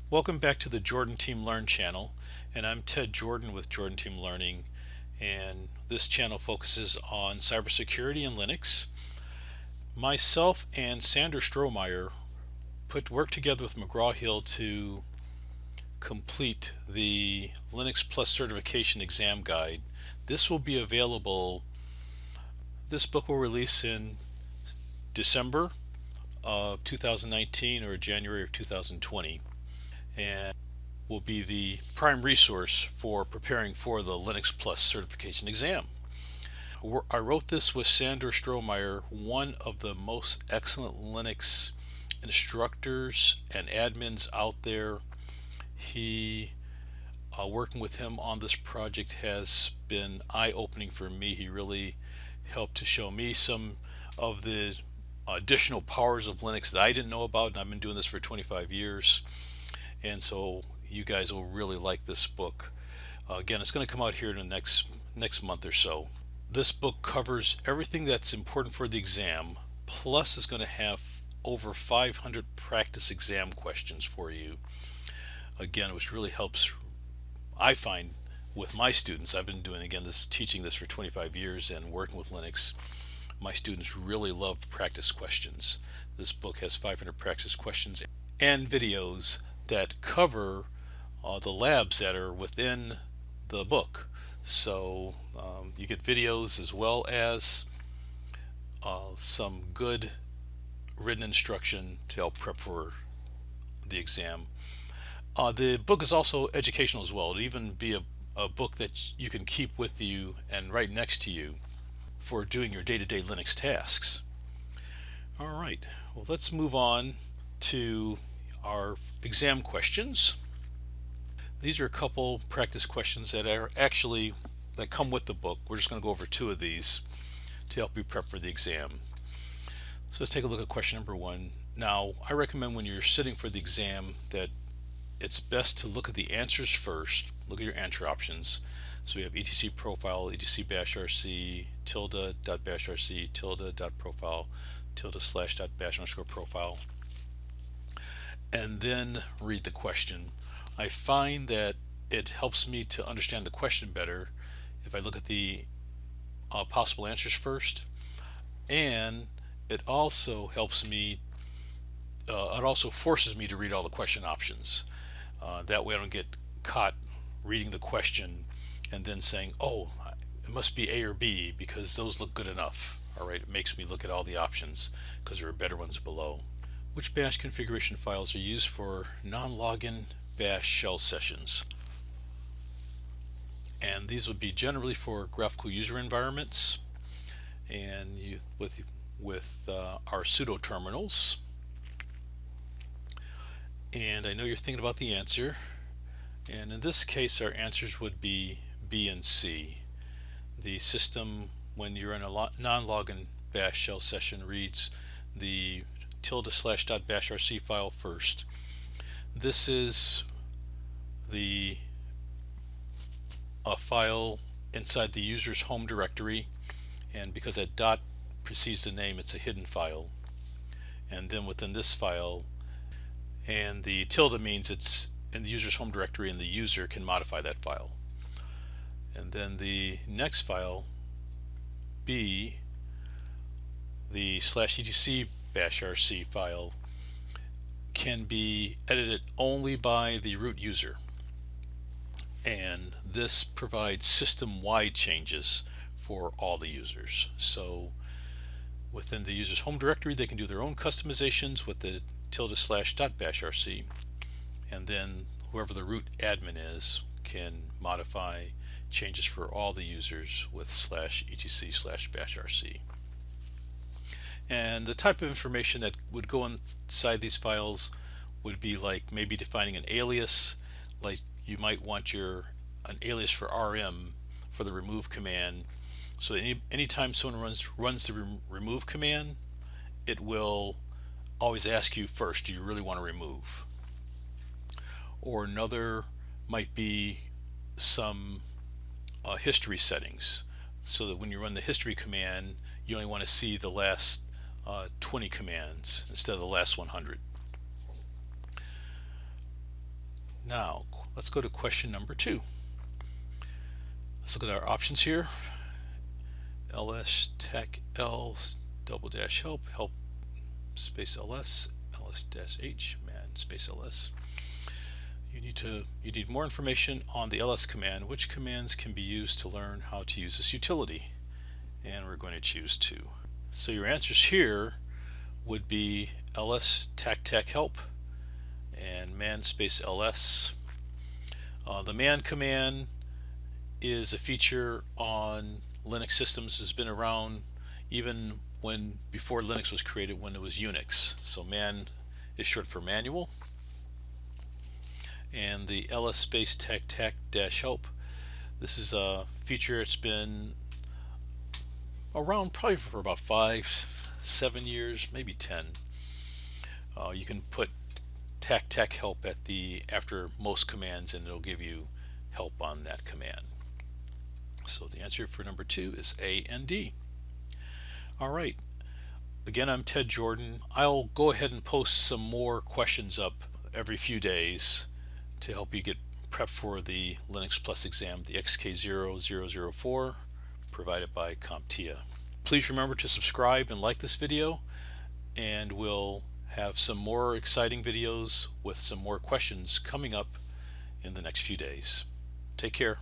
Welcome back to the Jordan Team Learn channel, and I'm Ted Jordan with Jordan Team Learning, and this channel focuses on cybersecurity and Linux. Myself and Sandor Strohmayer worked together with McGraw-Hill to complete the Linux Plus certification exam guide. This will be available, this book will release in December of 2019 or January of 2020. And will be the prime resource for preparing for the Linux Plus certification exam. I wrote this with Sandor Strohmayer, one of the most excellent Linux instructors and admins out there. Working with him on this project has been eye-opening for me. He really helped to show me some of the additional powers of Linux that I didn't know about, and I've been doing this for 25 years. And so you guys will really like this book. Again, it's going to come out here in the next month or so. This book covers everything that's important for the exam, plus it's going to have over 500 practice exam questions for you. Again, which really helps, I find, with my students. I've been doing, again, teaching this for 25 years and working with Linux. My students really love practice questions. This book has 500 practice questions and videos that cover the labs that are within the book. So you get videos as well as some good written instruction to help prep for the exam. The book is also educational as well. It'll even be a book that you can keep with you and right next to you for doing your day-to-day Linux tasks. All right, well, let's move on to our exam questions. These are a couple practice questions that come with the book. We're just going to go over two of these to help you prep for the exam. So let's take a look at question number one. Now, I recommend when you're sitting for the exam that it's best to look at the answers first. Look at your answer options. So we have etc profile, etc bashrc, tilde.bashrc, tilde.profile, tilde/.bash_profile. And then read the question. I find that it helps me to understand the question better if I look at the possible answers first, and it also helps me, it also forces me to read all the question options. That way I don't get caught reading the question and then saying, oh, it must be A or B because those look good enough. All right, it makes me look at all the options because there are better ones below. Which bash configuration files are used for non-login bash shell sessions? And these would be generally for graphical user environments and with our pseudo terminals. And I know you're thinking about the answer, and in this case our answers would be B and C. The system, when you're in a non-login bash shell session, reads the tilde/.bashrc file first. This is the file inside the user's home directory, and because that dot precedes the name, it's a hidden file. And then within this file, and the tilde means it's in the user's home directory and the user can modify that file. And then the next file, B, the /etc bashrc file, can be edited only by the root user, and this provides system-wide changes for all the users. So within the user's home directory they can do their own customizations with the tilde/.bashrc, and then whoever the root admin is can modify changes for all the users with /etc/bashrc. And the type of information that would go inside these files would be like maybe defining an alias, like you might want an alias for rm for the remove command, so anytime someone runs the remove command, it will always ask you first, do you really want to remove? Or another might be some history settings, so that when you run the history command you only want to see the last 20 commands instead of the last 100. Now let's go to question number 2. Let's look at our options here. ls tech l double dash help space ls dash h man space ls. You need more information on the ls command. Which commands can be used to learn how to use this utility? And we're going to choose 2. So your answers here would be ls tech help and man space ls. The man command is a feature on Linux systems. Has been around even before Linux was created, when it was Unix. So man is short for manual, and the ls space tech dash help, this is a feature that's been around probably for about 5-7 years, maybe 10. You can put tech help after most commands, and it'll give you help on that command. So the answer for number 2 is A and D. All right, again, I'm Ted Jordan. I'll go ahead and post some more questions up every few days to help you get prepped for the Linux Plus exam, the XK0-004, provided by CompTIA. Please remember to subscribe and like this video, and we'll have some more exciting videos with some more questions coming up in the next few days. Take care.